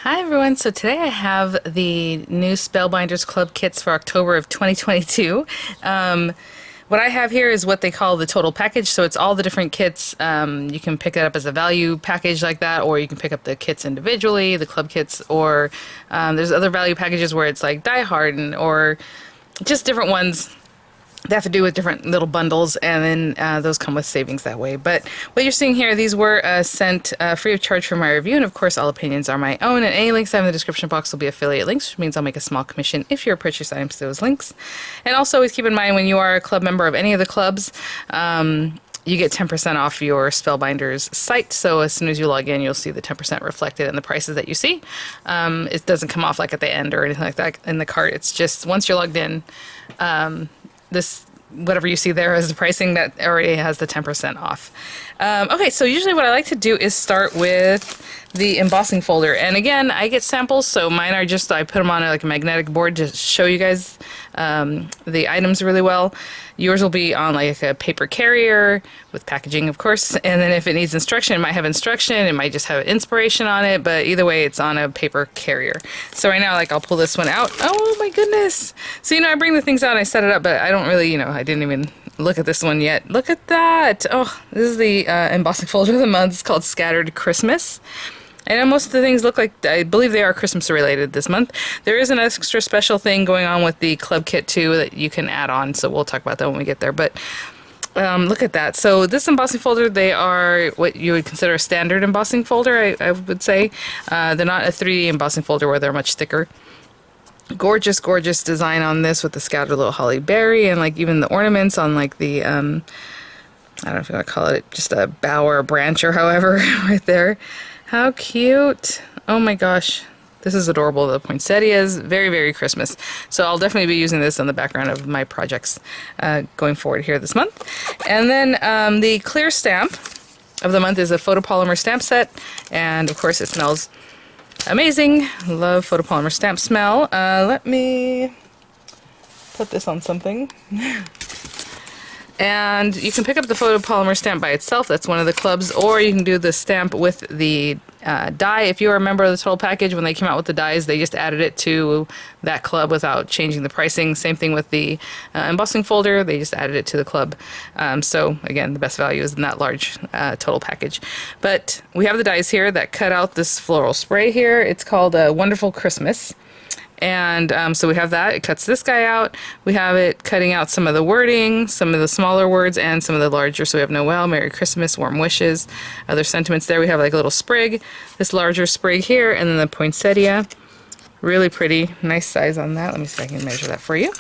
Hi everyone, so today I have the new Spellbinders Club kits for October of 2022. What I have here is what they call the total package, so it's all the different kits. You can pick it up as a value package like that, or you can pick up the kits individually, the club kits, or there's other value packages where it's like Die Hardened, or just different ones that have to do with different little bundles, and then those come with savings that way. But what you're seeing here, these were sent free of charge for my review, and of course all opinions are my own, and any links I have in the description box will be affiliate links, which means I'll make a small commission if you're purchase items to those links. And also always keep in mind, when you are a club member of any of the clubs, you get 10% off your Spellbinders site, so as soon as you log in, you'll see the 10% reflected in the prices that you see. It doesn't come off like at the end or anything like that in the cart. It's just once you're logged in, this whatever you see there is the pricing that already has the 10% off. Okay, so usually what I like to do is start with the embossing folder, and again I get samples, so mine are just, I put them on like a magnetic board to show you guys the items really well. Yours will be on like a paper carrier with packaging, of course, and then if it needs instruction, it might have instruction, it might just have inspiration on it, but either way it's on a paper carrier. So right now, like, I'll pull this one out. Oh my goodness. So I bring the things out and I set it up, but I don't really, I didn't even look at this one yet. Look at that. Oh, this is the embossing folder of the month. It's called Scattered Christmas. I know most of the things look like, I believe they are Christmas related this month. There is an extra special thing going on with the club kit too that you can add on, so we'll talk about that when we get there. But look at that. So this embossing folder, they are what you would consider a standard embossing folder, I would say. They're not a 3D embossing folder where they're much thicker. Gorgeous, gorgeous design on this with the scattered little holly berry, and like even the ornaments on like the, I don't know if you want to call it just a bough or a branch or however, right there. How cute. Oh my gosh. This is adorable. The poinsettias, very, very Christmas. So I'll definitely be using this on the background of my projects going forward here this month. And then the clear stamp of the month is a photopolymer stamp set. And of course it smells amazing. Love photopolymer stamp smell. Let me put this on something. And you can pick up the photopolymer stamp by itself, that's one of the clubs, or you can do the stamp with the die. If you are a member of the total package, when they came out with the dies, they just added it to that club without changing the pricing. Same thing with the embossing folder, they just added it to the club. So again, the best value is in that large total package. But we have the dies here that cut out this floral spray here. It's called Wonderful Christmas. And so we have that. It cuts this guy out. We have it cutting out some of the wording, some of the smaller words, and some of the larger. So we have Noel, Merry Christmas, Warm Wishes, other sentiments there. We have like a little sprig, this larger sprig here, and then the poinsettia. Really pretty. Nice size on that. Let me see if I can measure that for you.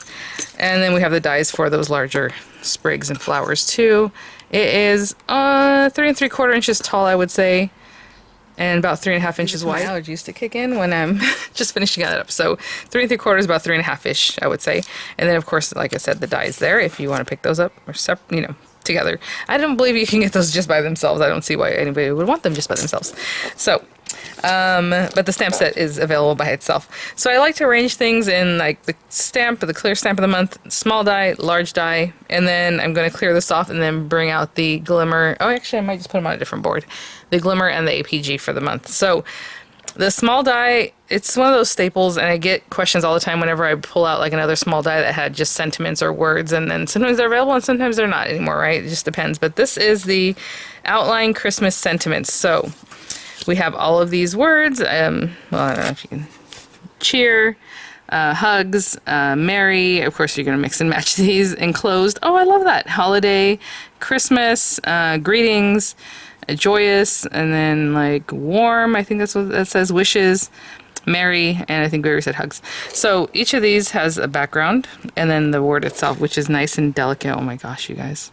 And then we have the dies for those larger sprigs and flowers too. It is 3 3/4 inches tall, I would say, and about 3 1/2 inches wide. My allergies to kick in when I'm just finishing that up. So 3 3/4 is about 3 1/2-ish, I would say. And then of course, like I said, the dies there if you want to pick those up or together. I don't believe you can get those just by themselves. I don't see why anybody would want them just by themselves. So, but the stamp set is available by itself. So I like to arrange things in like the stamp, the clear stamp of the month, small die, large die, and then I'm going to clear this off and then bring out the glimmer. Oh, actually, I might just put them on a different board. The glimmer and the APG for the month. So the small die, it's one of those staples, and I get questions all the time whenever I pull out like another small die that had just sentiments or words, and then sometimes they're available and sometimes they're not anymore, right? It just depends. But this is the outline Christmas sentiments. So we have all of these words. Well, I don't know if you can. Cheer, hugs, merry. Of course, you're going to mix and match these. Enclosed. Oh, I love that. Holiday, Christmas, greetings, joyous, and then like warm. I think that's what that says. Wishes, merry, and I think we already said hugs. So each of these has a background, and then the word itself, which is nice and delicate. Oh my gosh, you guys.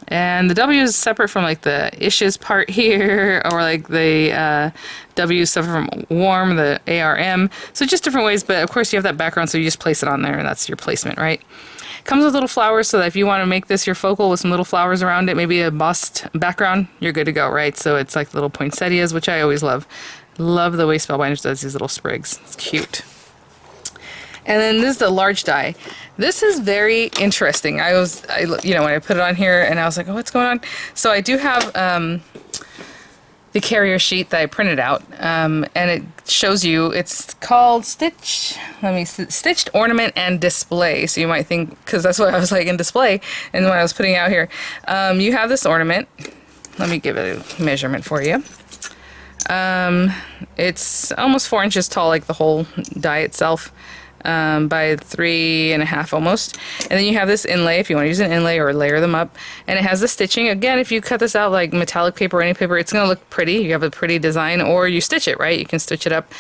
And the W is separate from like the ishes part here, or like the W is separate from warm, the ARM. So just different ways, but of course you have that background, so you just place it on there, and that's your placement, right? Comes with little flowers, so that if you want to make this your focal with some little flowers around it, maybe a embossed background, you're good to go, right? So it's like little poinsettias, which I always love. Love the way Spellbinders does these little sprigs. It's cute. And then this is the large die. This is very interesting. When I put it on here and I was like, oh, what's going on? So I do have the the carrier sheet that I printed out, and it shows you, it's called Stitched Ornament and Display. So you might think, because that's what I was like in display, and when I was putting it out here, you have this ornament. Let me give it a measurement for you. It's almost 4 inches tall, like the whole die itself, by 3.5 almost. And then you have this inlay if you want to use an inlay or layer them up. And it has the stitching. Again, if you cut this out like metallic paper or any paper, it's going to look pretty. You have a pretty design, or you stitch it, right? You can stitch it up.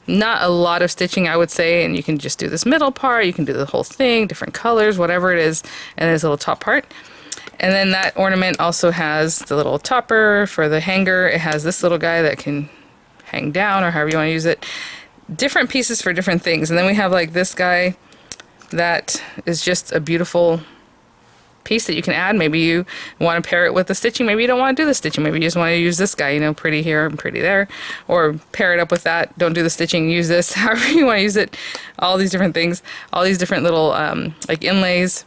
Not a lot of stitching, I would say, and you can just do this middle part. You can do the whole thing, different colors, whatever it is, and there's a little top part. And then that ornament also has the little topper for the hanger. It has this little guy that can hang down, or however you want to use it. Different pieces for different things. And then we have like this guy that is just a beautiful piece that you can add. Maybe you want to pair it with the stitching. Maybe you don't want to do the stitching. Maybe you just want to use this guy, you know, pretty here and pretty there. Or pair it up with that. Don't do the stitching, use this. However you want to use it. All these different things. All these different little like inlays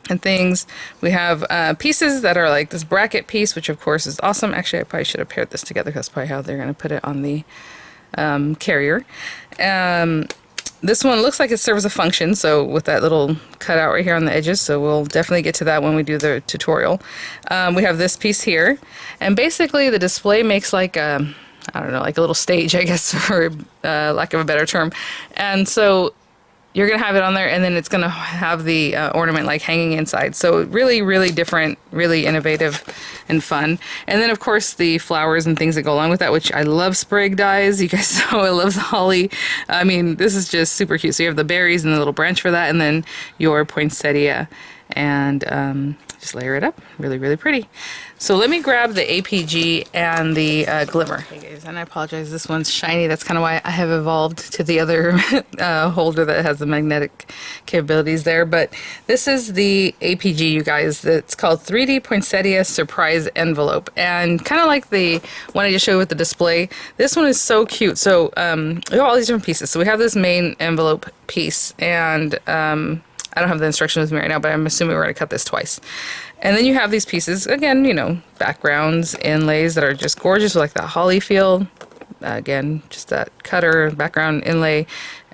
and things. We have pieces that are like this bracket piece, which of course is awesome. Actually, I probably should have paired this together. That's probably how they're going to put it on the carrier. This one looks like it serves a function, so with that little cutout right here on the edges, so we'll definitely get to that when we do the tutorial. We have this piece here, and basically the display makes like a, I don't know, like a little stage, I guess, for lack of a better term. And so you're going to have it on there, and then it's going to have the ornament like hanging inside. So really, really different, really innovative and fun. And then, of course, the flowers and things that go along with that, which I love sprig dies. You guys know I love the holly. I mean, this is just super cute. So you have the berries and the little branch for that, and then your poinsettia. And just layer it up. Really, really pretty. So let me grab the APG and the glimmer. Hey guys, and I apologize, this one's shiny. That's kind of why I have evolved to the other holder that has the magnetic capabilities there. But this is the APG, you guys. That's called 3D Poinsettia Surprise Envelope. And kind of like the one I just showed with the display, this one is so cute. So we have all these different pieces. So we have this main envelope piece, and I don't have the instructions with me right now, but I'm assuming we're going to cut this twice. And then you have these pieces, again, you know, backgrounds, inlays that are just gorgeous, like that holly feel. Again, just that cutter, background inlay,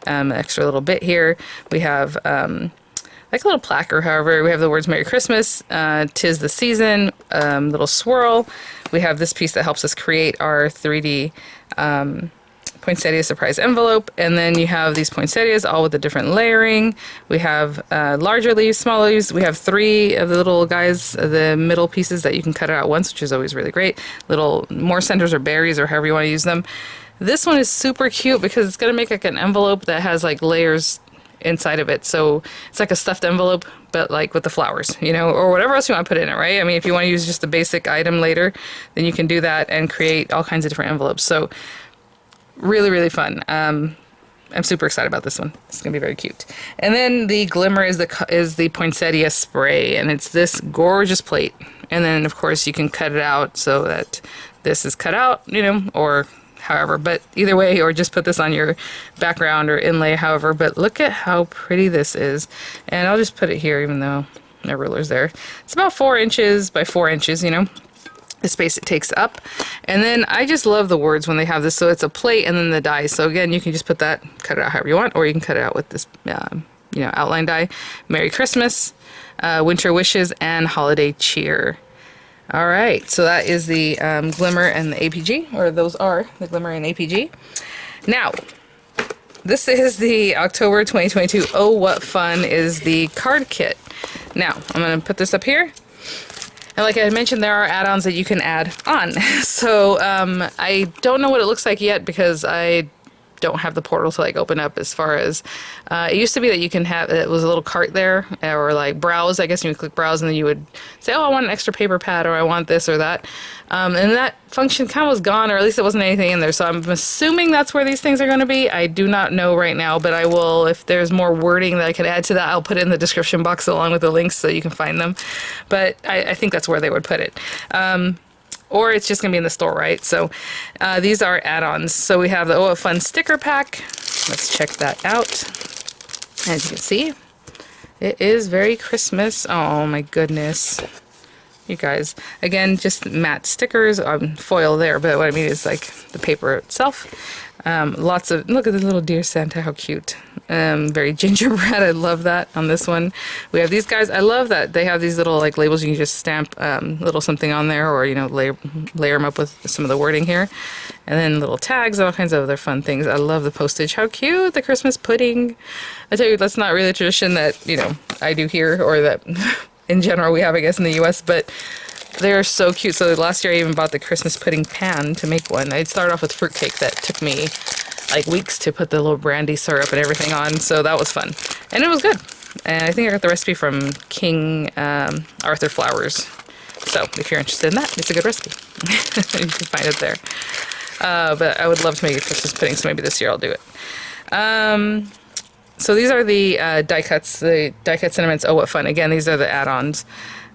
extra little bit here. We have like a little plaque, or however, we have the words Merry Christmas, 'tis the season, little swirl. We have this piece that helps us create our 3D poinsettia surprise envelope, and then you have these poinsettias all with the different layering. We have larger leaves, small leaves. We have 3 of the little guys, the middle pieces that you can cut out once, which is always really great. Little more centers or berries, or however you want to use them. This one is super cute because it's going to make like an envelope that has like layers inside of it. So it's like a stuffed envelope, but like with the flowers, you know, or whatever else you want to put in it, right? I mean, if you want to use just a basic item later, then you can do that and create all kinds of different envelopes. So really, really fun. I'm super excited about this one. It's gonna be very cute. And then the glimmer is the poinsettia spray, and it's this gorgeous plate. And then of course you can cut it out so that this is cut out, you know, or however. But either way, or just put this on your background or inlay, however. But look at how pretty this is. And I'll just put it here, even though my ruler's there. It's about 4 inches by 4 inches, you know, the space it takes up. And then I just love the words when they have this. So it's a plate and then the die. So again, you can just put that, cut it out however you want, or you can cut it out with this, you know, outline die. Merry Christmas, winter wishes, and holiday cheer. All right, so that is the glimmer and the APG, or those are the glimmer and APG. Now, this is the October 2022 Oh What Fun is the card kit. Now, I'm going to put this up here. And like I mentioned, there are add-ons that you can add on. So I don't know what it looks like yet because I don't have the portal to like open up. As far as it used to be that you can have, it was a little cart there, or like browse, I guess you would click browse and then you would say, oh, I want an extra paper pad, or I want this or that. And that function kind of was gone, or at least it wasn't anything in there. So I'm assuming that's where these things are going to be. I do not know right now, but I will, if there's more wording that I can add to that, I'll put it in the description box along with the links so you can find them. But I think that's where they would put it. Or it's just going to be in the store, right? So these are add-ons. So we have the Oh What Fun sticker pack. Let's check that out. As you can see, it is very Christmas. Oh my goodness. You guys, again, just matte stickers on foil there, but what I mean is like the paper itself. Lots of, look at the little dear Santa, how cute. Very gingerbread, I love that on this one. We have these guys, I love that they have these little like labels. You can just stamp little something on there, or, you know, layer them up with some of the wording here. And then little tags and all kinds of other fun things. I love the postage, how cute, the Christmas pudding. I tell you, that's not really a tradition that, you know, I do here, or that in general we have, I guess, in the US, but they're so cute. So last year I even bought the Christmas pudding pan to make one. I'd started off with fruitcake that took me like weeks to put the little brandy syrup and everything on, so that was fun. And it was good. And I think I got the recipe from King Arthur Flowers. So if you're interested in that, it's a good recipe. You can find it there. But I would love to make a Christmas pudding, so maybe this year I'll do it. So these are the die cuts, the die cut sentiments. Oh, what fun. Again, these are the add-ons.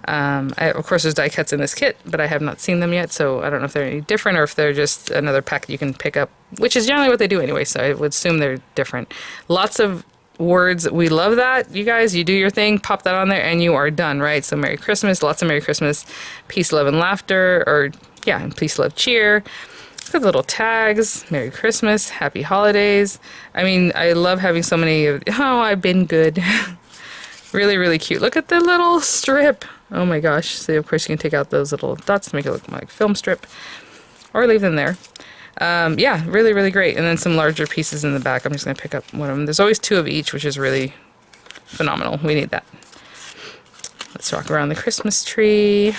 Of course, there's die cuts in this kit, but I have not seen them yet, so I don't know if they're any different or if they're just another pack you can pick up, which is generally what they do anyway, so I would assume they're different. Lots of words. We love that. You guys, you do your thing, pop that on there, and you are done, right? So Merry Christmas, lots of Merry Christmas, peace, love, and laughter, or, yeah, and peace, love, cheer. Look at the little tags, Merry Christmas, Happy Holidays. I mean, I love having so many of, oh, I've been good. Really, really cute. Look at the little strip. Oh my gosh. So of course you can take out those little dots to make it look like film strip, or leave them there. Yeah, really, really great. And then some larger pieces in the back. I'm just going to pick up one of them. There's always 2 of each, which is really phenomenal. We need that. Let's rock around the Christmas tree.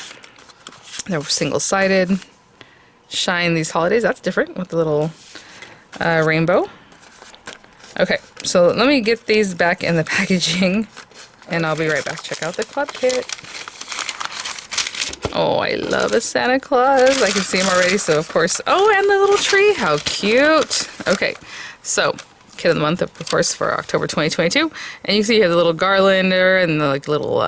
They're single-sided. Shine these holidays. That's different with the little rainbow. Okay, so let me get these back in the packaging, and I'll be right back. Check out the club kit. Oh, I love a Santa Claus. I can see him already, so of course. Oh, and the little tree. How cute. Okay, so kit of the month, of course, for October 2022. And you can see you have the little garlander and the like little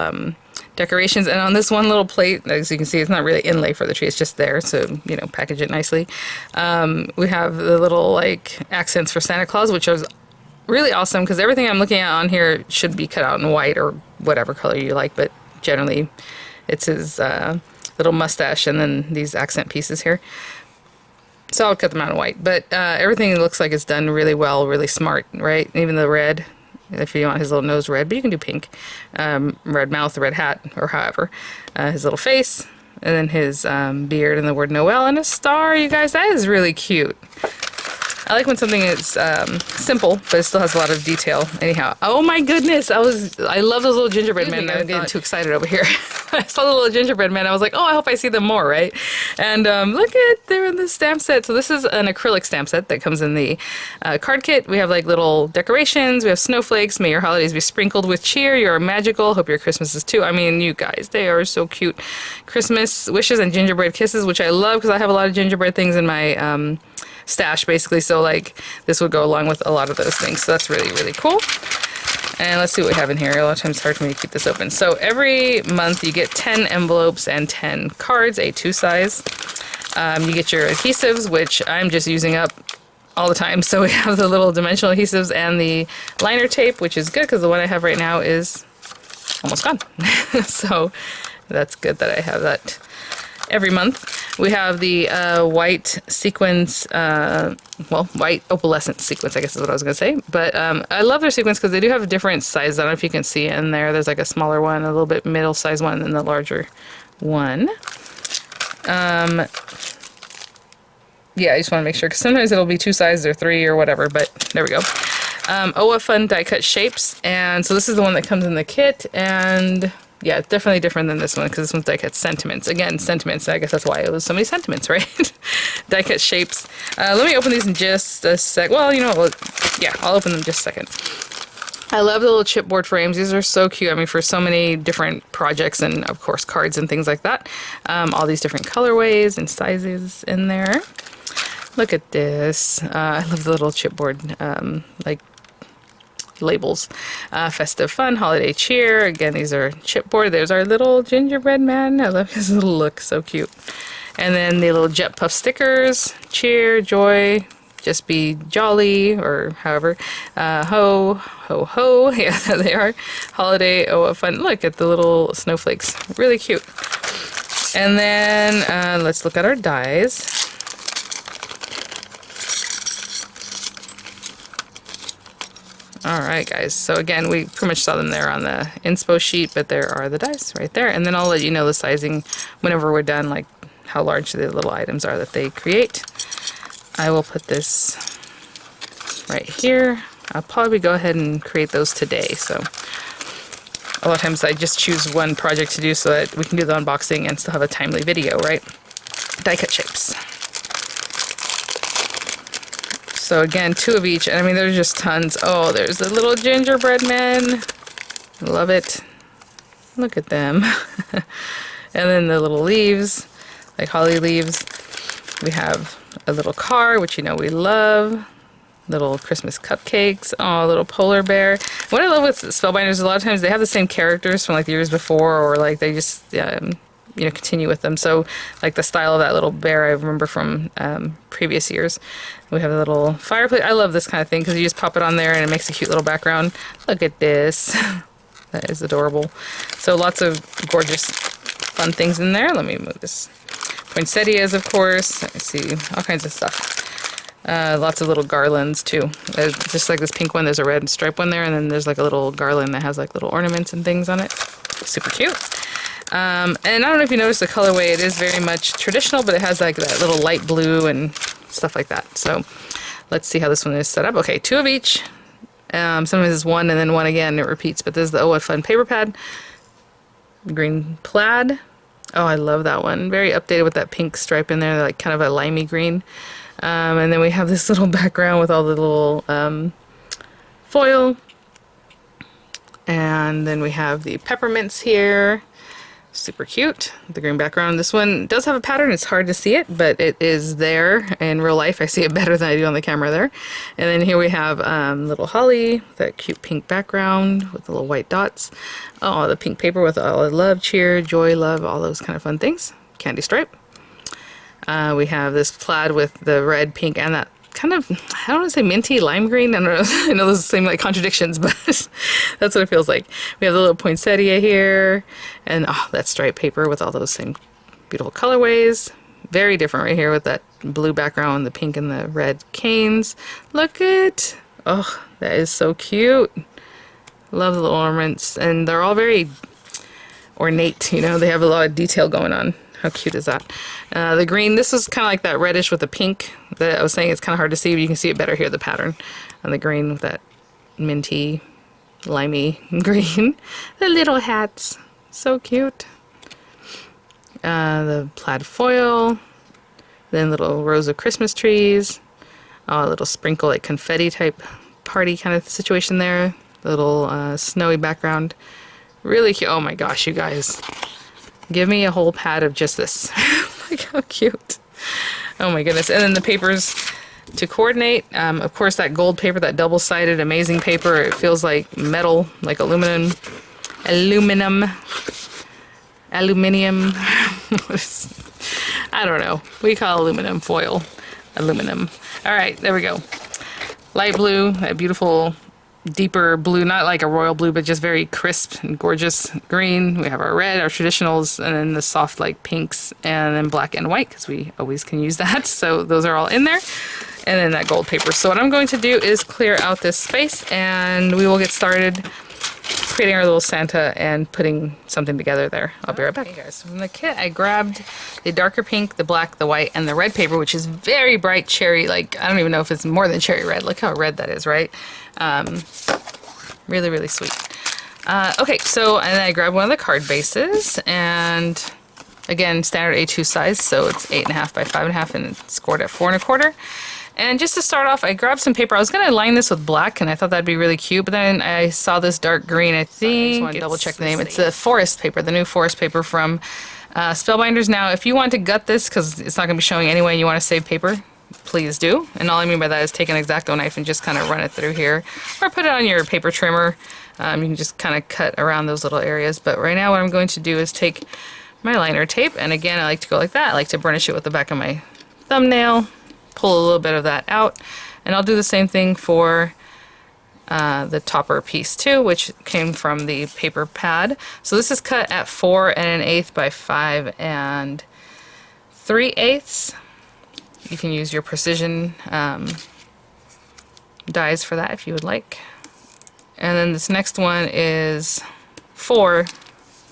decorations. And on this one little plate, as you can see, it's not really inlay for the tree. It's just there, so, you know, package it nicely. We have the little like accents for Santa Claus, which is really awesome because everything I'm looking at on here should be cut out in white or whatever color you like, but generally it's his little mustache and then these accent pieces here. So I'll cut them out in white, but everything looks like it's done really well, really smart, right? Even the red, if you want his little nose red, but you can do pink. Red mouth, red hat, or however. His little face, and then his beard and the word Noel and a star. You guys, that is really cute. I like when something is simple, but it still has a lot of detail. Anyhow, oh my goodness, I love those little gingerbread men. I'm getting too excited over here. I saw the little gingerbread men. I was like, oh, I hope I see them more, right? And look at, they're in the stamp set. So this is an acrylic stamp set that comes in the card kit. We have like little decorations. We have snowflakes. May your holidays be sprinkled with cheer. You are magical. Hope your Christmas is too. I mean, you guys, they are so cute. Christmas wishes and gingerbread kisses, which I love because I have a lot of gingerbread things in my stash basically, so like this would go along with a lot of those things, so that's really, really cool. And let's see what we have in here. A lot of times it's hard for me to keep this open. So every month you get 10 envelopes and 10 cards, A2 size. You get your adhesives, which I'm just using up all the time. So we have the little dimensional adhesives and the liner tape, which is good because the one I have right now is almost gone. So that's good that I have that every month. We have the white sequins, white opalescent sequins, I guess is what I was going to say. But I love their sequins because they do have different sizes. I don't know if you can see in there. There's like a smaller one, a little bit middle-sized one, and the larger one. Yeah, I just want to make sure, because sometimes it'll be 2 sizes or 3 or whatever, but there we go. Oh, what fun die-cut shapes. And so this is the one that comes in the kit, and yeah, it's definitely different than this one because this one's die-cut sentiments. Again, sentiments. I guess that's why it was so many sentiments, right? Die-cut shapes. Let me open these in just a sec. Well, you know what? Yeah, I'll open them in just a second. I love the little chipboard frames. These are so cute. I mean, for so many different projects and, of course, cards and things like that. All these different colorways and sizes in there. Look at this. I love the little chipboard, like, labels. Festive fun, holiday cheer. Again, these are chipboard. There's our little gingerbread man. I love his little look, so cute. And then the little jet puff stickers. Cheer, joy, just be jolly, or however. Ho, ho, ho. Yeah, there they are. Holiday, oh, what fun. Look at the little snowflakes. Really cute. And then let's look at our dies. Alright guys, so again, we pretty much saw them there on the inspo sheet, but there are the dies right there. And then I'll let you know the sizing whenever we're done, like how large the little items are that they create. I will put this right here. I'll probably go ahead and create those today. So a lot of times I just choose one project to do so that we can do the unboxing and still have a timely video, right? Die cut shapes. So again, 2 of each, and I mean there's just tons. Oh, there's the little gingerbread men. Love it. Look at them. And then the little leaves, like holly leaves. We have a little car, which you know we love. Little Christmas cupcakes. Oh, a little polar bear. What I love with Spellbinders, a lot of times they have the same characters from like the years before, or like they just you know, continue with them. So like the style of that little bear I remember from previous years. We have a little fireplace. I love this kind of thing because you just pop it on there and it makes a cute little background. Look at this. That is adorable. So lots of gorgeous fun things in there. Let me move this. Poinsettias, of course. I see all kinds of stuff. Lots of little garlands too. Just like this pink one, there's a red stripe one there, and then there's like a little garland that has like little ornaments and things on it. Super cute. And I don't know if you noticed the colorway, it is very much traditional, but it has like that little light blue and stuff like that. So let's see how this one is set up. Okay, 2 of each. Sometimes it's 1 and then 1 again, it repeats, but this is the Oh What Fun paper pad. Green plaid. Oh, I love that one. Very updated with that pink stripe in there, like kind of a limey green. And then we have this little background with all the little foil. And then we have the peppermints here. Super cute. The green background. This one does have a pattern. It's hard to see it, but it is there in real life. I see it better than I do on the camera there. And then here we have little holly, that cute pink background with the little white dots. Oh, the pink paper with all the love, cheer, joy, love, all those kind of fun things. Candy stripe. We have this plaid with the red, pink, and that kind of, I don't want to say minty, lime green. I don't know. I know those seem like contradictions, but that's what it feels like. We have the little poinsettia here, and oh, that striped paper with all those same beautiful colorways. Very different right here with that blue background, the pink and the red canes. Look at, oh, that is so cute. Love the little ornaments, and they're all very ornate, you know, they have a lot of detail going on. How cute is that? The green, this is kind of like that reddish with the pink that I was saying. It's kind of hard to see, but you can see it better here, the pattern on the green with that minty, limey green. The little hats, so cute. The plaid foil, then little rows of Christmas trees, a little sprinkle, like confetti type party kind of situation there. Little snowy background. Really cute. Oh my gosh, you guys. Give me a whole pad of just this. Look how cute. Oh my goodness. And then the papers to coordinate. Of course, that gold paper, that double-sided amazing paper, it feels like metal, like aluminum. I don't know. We call aluminum foil. Aluminum. All right, there we go. Light blue, that beautiful deeper blue, not like a royal blue, but just very crisp and gorgeous green. We have our red, our traditionals, and then the soft like pinks, and then black and white, because we always can use that. So those are all in there. And then that gold paper. So what I'm going to do is clear out this space, and we will get started creating our little Santa and putting something together there. I'll be right back. Okay guys, so from the kit I grabbed the darker pink, the black, the white, and the red paper, which is very bright cherry. Like, I don't even know if it's more than cherry red. Look how red that is, right? Really, really sweet. Okay, so and then I grabbed one of the card bases, and again, standard A2 size, so it's 8.5 by 5.5, and it's scored at 4 1/4. And just to start off, I grabbed some paper. I was going to line this with black, and I thought that'd be really cute, but then I saw this dark green. I think, I just want to double check the name. It's the forest paper, the new forest paper from Spellbinders. Now, if you want to gut this, because it's not going to be showing anyway, and you want to save paper, please do. And all I mean by that is take an X-Acto knife and just kind of run it through here, or put it on your paper trimmer. You can just kind of cut around those little areas. But right now what I'm going to do is take my liner tape, and again, I like to go like that. I like to burnish it with the back of my thumbnail, pull a little bit of that out, and I'll do the same thing for the topper piece too, which came from the paper pad. So this is cut at 4 1/8 by 5 3/8. You can use your precision dies for that if you would like. And then this next one is 4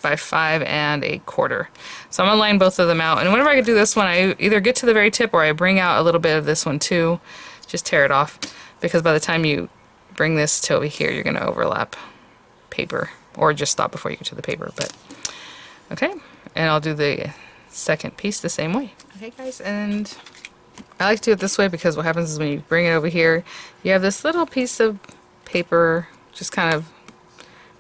by 5 1/4. So I'm gonna line both of them out, and whenever I do this one, I either get to the very tip or I bring out a little bit of this one too, just tear it off, because by the time you bring this to over here, you're gonna overlap paper, or just stop before you get to the paper. But okay, and I'll do the second piece the same way. Okay guys, and I like to do it this way because what happens is when you bring it over here, you have this little piece of paper just kind of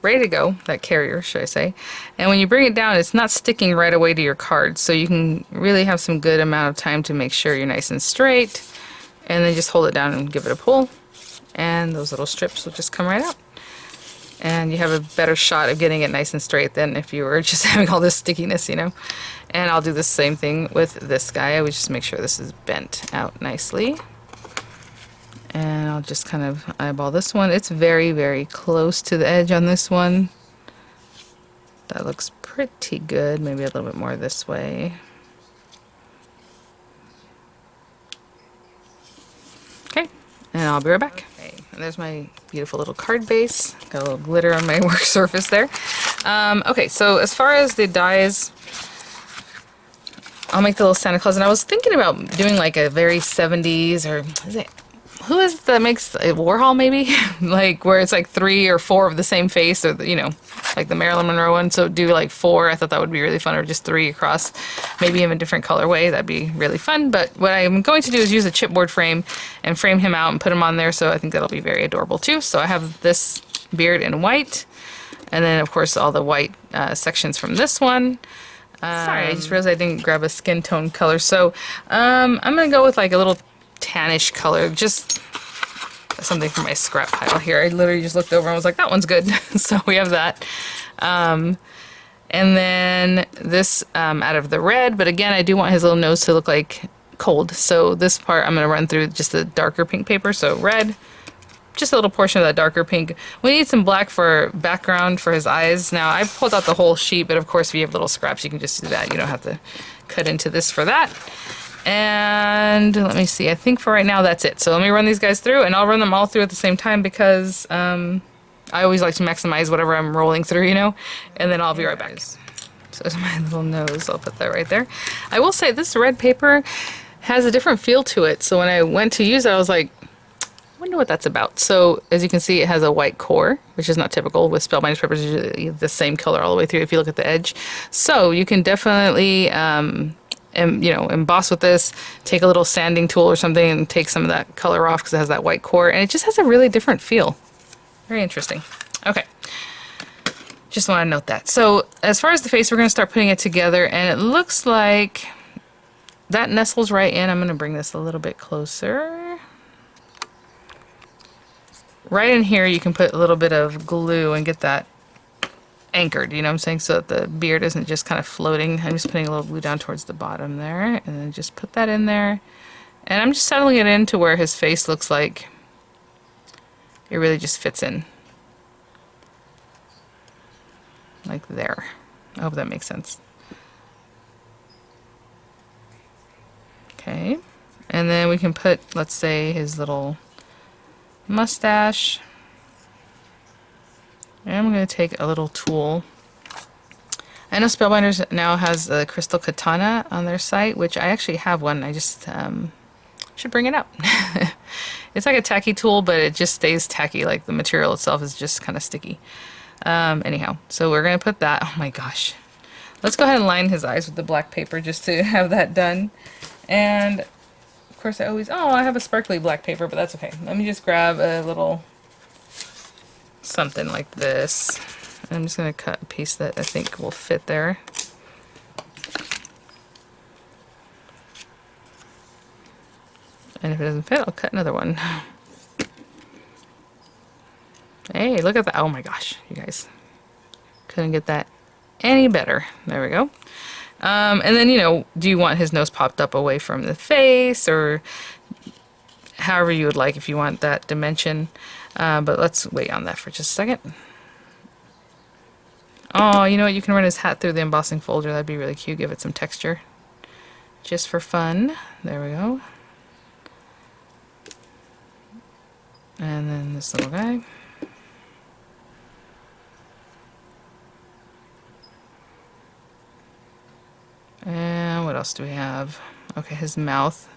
ready to go, that carrier should I say, and when you bring it down, it's not sticking right away to your card, so you can really have some good amount of time to make sure you're nice and straight, and then just hold it down and give it a pull, and those little strips will just come right out, and you have a better shot of getting it nice and straight than if you were just having all this stickiness, you know. And I'll do the same thing with this guy. I would just make sure this is bent out nicely. And I'll just kind of eyeball this one. It's very, very close to the edge on this one. That looks pretty good. Maybe a little bit more this way. Okay, and I'll be right back. Okay, and there's my beautiful little card base. Got a little glitter on my work surface there. Okay, so as far as the dies, I'll make the little Santa Claus, and I was thinking about doing like a very 70s, or is it, who is it that makes Warhol maybe? Like where it's like 3 or 4 of the same face, or you know, like the Marilyn Monroe one. So do like 4. I thought that would be really fun, or just 3 across, maybe in a different colorway. That'd be really fun. But what I'm going to do is use a chipboard frame and frame him out and put him on there. So I think that'll be very adorable too. So I have this beard in white, and then of course all the white sections from this one. Sorry, I just realized I didn't grab a skin tone color. So I'm gonna go with like a little tannish color, just something from my scrap pile here. I literally just looked over and was like, that one's good. So we have that. And then this out of the red, but again, I do want his little nose to look like cold. So this part I'm gonna run through just the darker pink paper. So red, just a little portion of that darker pink. We need some black for background for his eyes. Now I pulled out the whole sheet, but of course if you have little scraps, you can just do that. You don't have to cut into this for that. And let me see, I think for right now that's it. So let me run these guys through, and I'll run them all through at the same time because I always like to maximize whatever I'm rolling through, you know, and then I'll be right back. So there's my little nose, I'll put that right there. I will say this red paper has a different feel to it. So when I went to use it, I was like, I wonder what that's about. So as you can see, it has a white core, which is not typical with Spellbinders papers, usually the same color all the way through if you look at the edge. So you can definitely emboss with this, take a little sanding tool or something and take some of that color off because it has that white core, and it just has a really different feel. Very interesting. Okay, just want to note that. So as far as the face, we're going to start putting it together, and it looks like that nestles right in. I'm going to bring this a little bit closer. Right in here you can put a little bit of glue and get that anchored, you know what I'm saying, so that the beard isn't just kind of floating. I'm just putting a little glue down towards the bottom there, and then just put that in there, and I'm just settling it in to where his face looks like it really just fits in, like there. I hope that makes sense. Okay, and then we can put, let's say, his little mustache. And I'm going to take a little tool. I know Spellbinders now has a crystal katana on their site, which I actually have one. I just should bring it up. It's like a tacky tool, but it just stays tacky. Like the material itself is just kind of sticky. Anyhow, so we're going to put that. Oh my gosh. Let's go ahead and line his eyes with the black paper just to have that done. And of course I always, I have a sparkly black paper, but that's okay. Let me just grab a little something like this. I'm just going to cut a piece that I think will fit there. And if it doesn't fit, I'll cut another one. Hey, look at that. Oh my gosh, you guys. Couldn't get that any better. There we go. And then, you know, do you want his nose popped up away from the face, or however you would like if you want that dimension. But let's wait on that for just a second. Oh, you know what? You can run his hat through the embossing folder. That'd be really cute. Give it some texture. Just for fun. There we go. And then this little guy. And what else do we have? Okay, his mouth.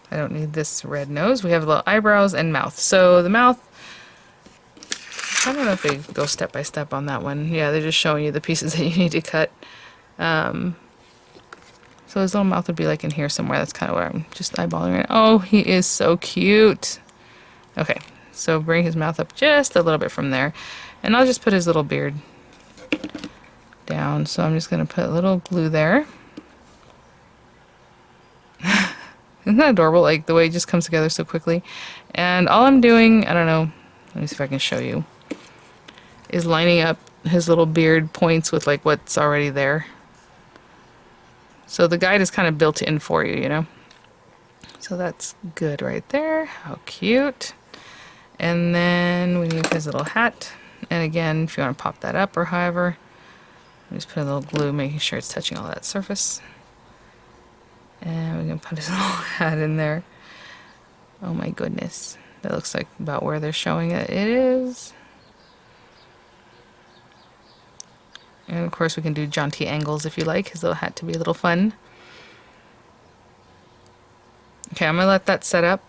I don't need this red nose. We have little eyebrows and mouth. So the mouth, I don't know if they go step by step on that one. Yeah, they're just showing you the pieces that you need to cut. So his little mouth would be like in here somewhere. That's kind of what I'm just eyeballing right now. Oh, he is so cute. Okay, so bring his mouth up just a little bit from there. And I'll just put his little beard down. So I'm just going to put a little glue there. Isn't that adorable? Like the way it just comes together so quickly. And all I'm doing, I don't know, let me see if I can show you, is lining up his little beard points with like what's already there. So the guide is kind of built in for you, you know. So that's good right there. How cute. And then we need his little hat. And again, if you want to pop that up or however, just put a little glue, making sure it's touching all that surface. And we can put his little hat in there. Oh my goodness. That looks like about where they're showing it is. And of course we can do jaunty angles if you like his little hat to be a little fun. Okay, I'm going to let that set up.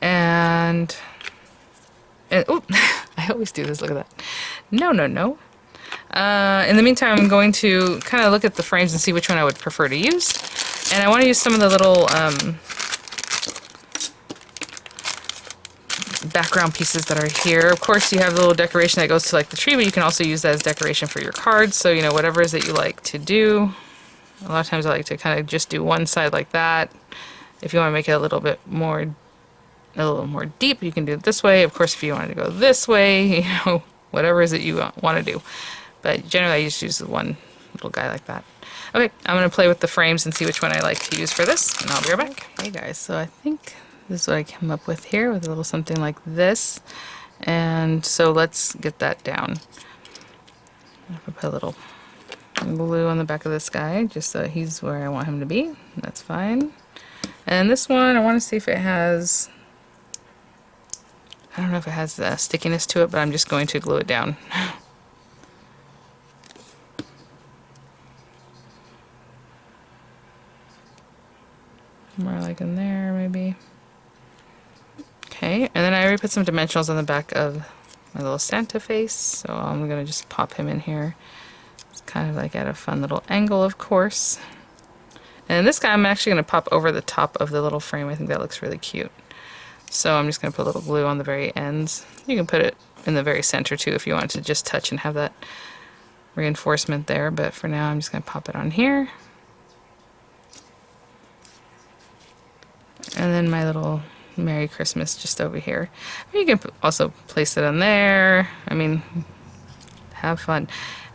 And oh, I always do this, look at that. No, no, no. In the meantime, I'm going to kind of look at the frames and see which one I would prefer to use. And I want to use some of the little background pieces that are here. Of course, you have the little decoration that goes to like the tree, but you can also use that as decoration for your cards. So, you know, whatever it is that you like to do. A lot of times I like to kind of just do one side like that. If you want to make it a little more deep, you can do it this way. Of course, if you wanted to go this way, you know, whatever it is that you want to do. But generally, I just use the one little guy like that. Okay, I'm going to play with the frames and see which one I like to use for this, and I'll be right back. Hey guys, so I think this is what I came up with here, with a little something like this. And so let's get that down. I'll put a little glue on the back of this guy, just so he's where I want him to be. That's fine. And this one, I want to see if it has, I don't know if it has stickiness to it, but I'm just going to glue it down. More like in there, maybe. Okay, and then I already put some dimensionals on the back of my little Santa face, so I'm going to just pop him in here. It's kind of like at a fun little angle, of course. And this guy I'm actually going to pop over the top of the little frame. I think that looks really cute. So I'm just going to put a little glue on the very ends. You can put it in the very center too if you want to just touch and have that reinforcement there, but for now I'm just going to pop it on here. And then my little Merry Christmas just over here. You can also place it on there. I mean, have fun.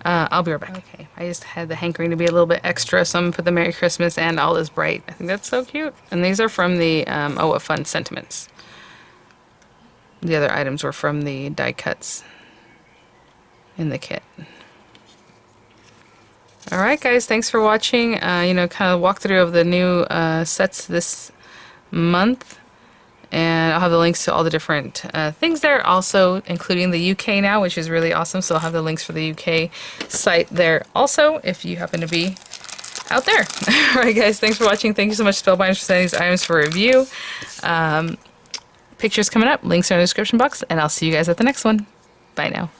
I'll be right back. Okay, I just had the hankering to be a little bit extra, so I'm going to put the Merry Christmas and All is Bright. I think that's so cute. And these are from the, oh, what fun sentiments. The other items were from the die cuts in the kit. Alright guys, thanks for watching. You know, kind of walkthrough of the new sets this month. And I'll have the links to all the different things there, also including the UK now, which is really awesome. So I'll have the links for the UK site there also, if you happen to be out there. Alright guys, thanks for watching. Thank you so much, Spellbinders, for sending these items for review. Pictures coming up, links are in the description box, and I'll see you guys at the next one. Bye now.